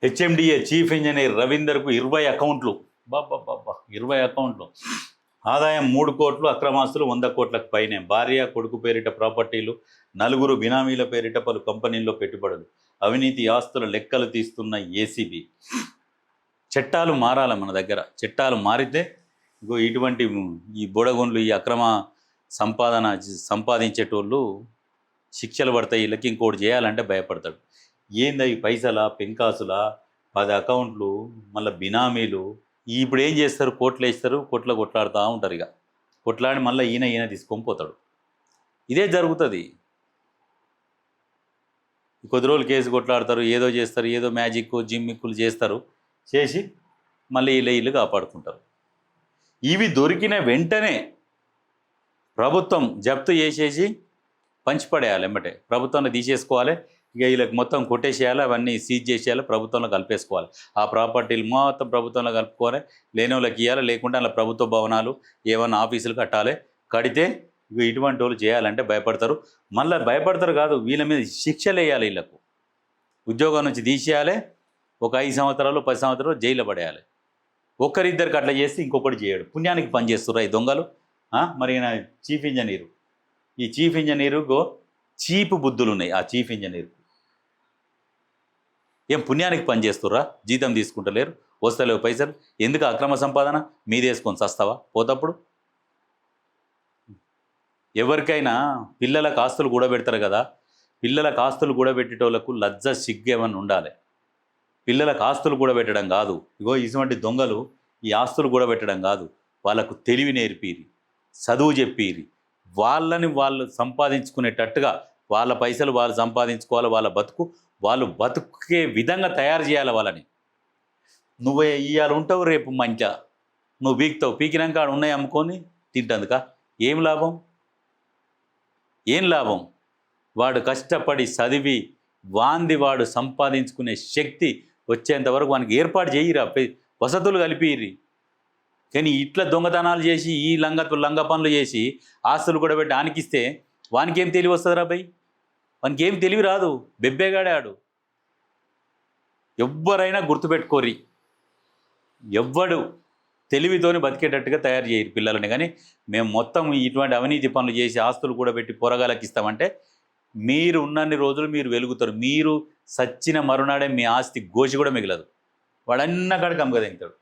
HMDA chief engineer రవీందర్కు 20 అకౌంట్లు. బాబా 20 అకౌంట్లు. ఆదాయం 3 కోట్లు, అక్రమాస్తులు 100 కోట్లకు పైనే. భార్య కొడుకు పేరిట ప్రాపర్టీలు, 4 బినామీల పేరిట పలు కంపెనీల్లో పెట్టుబడులు. అవినీతి ఆస్తుల లెక్కలు తీస్తున్న ఏసీబీ. చట్టాలు మారాలి మన దగ్గర. చట్టాలు మారితే ఇగో ఇటువంటి ఈ బోడగుండ్లు, ఈ అక్రమ సంపాదించేటోళ్ళు శిక్షలు పడతాయి. వీళ్ళకి ఇంకోటి చేయాలంటే భయపడతాడు. ఏంది ఈ పైసలా, పెంకాసులా, 10 అకౌంట్లు, మళ్ళీ బినామీలు. ఇప్పుడు ఏం చేస్తారు? కోట్లు వేస్తారు, కొట్లాడుతూ ఉంటారు. ఇక కొట్లాడి మళ్ళీ ఈయన తీసుకొని పోతాడు. ఇదే జరుగుతుంది. కొద్ది రోజులు కేసు కొట్లాడతారు, ఏదో చేస్తారు, ఏదో మ్యాజిక్ జిమ్మిక్కులు చేస్తారు, చేసి మళ్ళీ ఇల్లు కాపాడుకుంటారు. ఇవి దొరికిన వెంటనే ప్రభుత్వం జప్తు చేసేసి పంచిపడేయాలి. ఎమ్మటే ప్రభుత్వాన్ని తీసేసుకోవాలి. ఇక వీళ్ళకి మొత్తం కొట్టేసేయాలి, అవన్నీ సీజ్ చేసేయాలి, ప్రభుత్వంలో కలిపేసుకోవాలి. ఆ ప్రాపర్టీలు మొత్తం ప్రభుత్వంలో కలుపుకోవాలి, లేని వాళ్ళకి ఇవ్వాలి. లేకుంటే అలా ప్రభుత్వ భవనాలు ఏమన్నా ఆఫీసులు కట్టాలి. కడితే ఇక ఇటువంటి వాళ్ళు చేయాలంటే భయపడతారు. మళ్ళీ భయపడతారు కాదు, వీళ్ళ మీద శిక్షలు వేయాలి. వీళ్ళకు ఉద్యోగం నుంచి తీసేయాలి. ఒక 5 సంవత్సరాలు 10 సంవత్సరాలు జైల్లో పడేయాలి. ఒక్కరిద్దరికి అట్లా చేస్తే ఇంకొకటి చేయడు. పుణ్యానికి పనిచేస్తుర్రా ఈ దొంగలు. మరి ఈయన చీఫ్ ఇంజనీరు, ఈ చీఫ్ ఇంజనీరుకు చీపు బుద్ధులు ఉన్నాయి. ఆ చీఫ్ ఇంజనీర్కు ఏం పుణ్యానికి పనిచేస్తుర్రా? జీతం తీసుకుంటలేరు, వస్తలేవు పైసలు. ఎందుకు అక్రమ సంపాదన? మీదేసుకొని చస్తావా పోతప్పుడు? ఎవరికైనా పిల్లలకు ఆస్తులు కూడబెడతారు కదా, పిల్లలకు ఆస్తులు కూడబెట్టేటోళ్లకు లజ్జ సిగ్గు ఏమన్నా ఉండాలి. పిల్లలకు ఆస్తులు కూడబెట్టడం కాదు, ఇగో ఇటువంటి దొంగలు ఈ ఆస్తులు కూడబెట్టడం కాదు, వాళ్ళకు తెలివి నేర్పిరి, చదువు చెప్పిరి, వాళ్ళని వాళ్ళు సంపాదించుకునేటట్టుగా, వాళ్ళ పైసలు వాళ్ళు సంపాదించుకోవాలి, వాళ్ళ బతుకు వాళ్ళు బతుకే విధంగా తయారు చేయాలి వాళ్ళని. నువ్వు ఇవాళ ఉంటావు, రేపు మంచిగా నువ్వు పీకుతావు, పీకినాక ఆడ ఉన్నాయి అమ్ముకొని తింటందుక ఏం లాభం? ఏం లాభం? వాడు కష్టపడి చదివి వాడు సంపాదించుకునే శక్తి వచ్చేంత వరకు వానికి ఏర్పాటు చేయిరా, వసతులు కలిపిరి. కానీ ఇట్లా దొంగతనాలు చేసి ఈ లంగ పనులు చేసి ఆస్తులు కూడా పెట్టి ఆనికిస్తే వానికి ఏం తెలివి వస్తుంది రా భయ్? వానికి ఏం తెలివి రాదు, బెబ్బేగాడాడు. ఎవ్వరైనా గుర్తుపెట్టుకోరి, ఎవ్వడు తెలివితోని బతికేటట్టుగా తయారు చేయరు పిల్లలని. కానీ మేము మొత్తం ఇటువంటి అవినీతి పనులు చేసి ఆస్తులు కూడా పెట్టి పొరగాలకి ఇస్తామంటే మీరు ఉన్నన్ని రోజులు మీరు వెలుగుతారు. మీరు సచ్చిన మరునాడే మీ ఆస్తి గోచి కూడా మిగలదు. వాడన్న కాడికి అమ్మగా తింటాడు.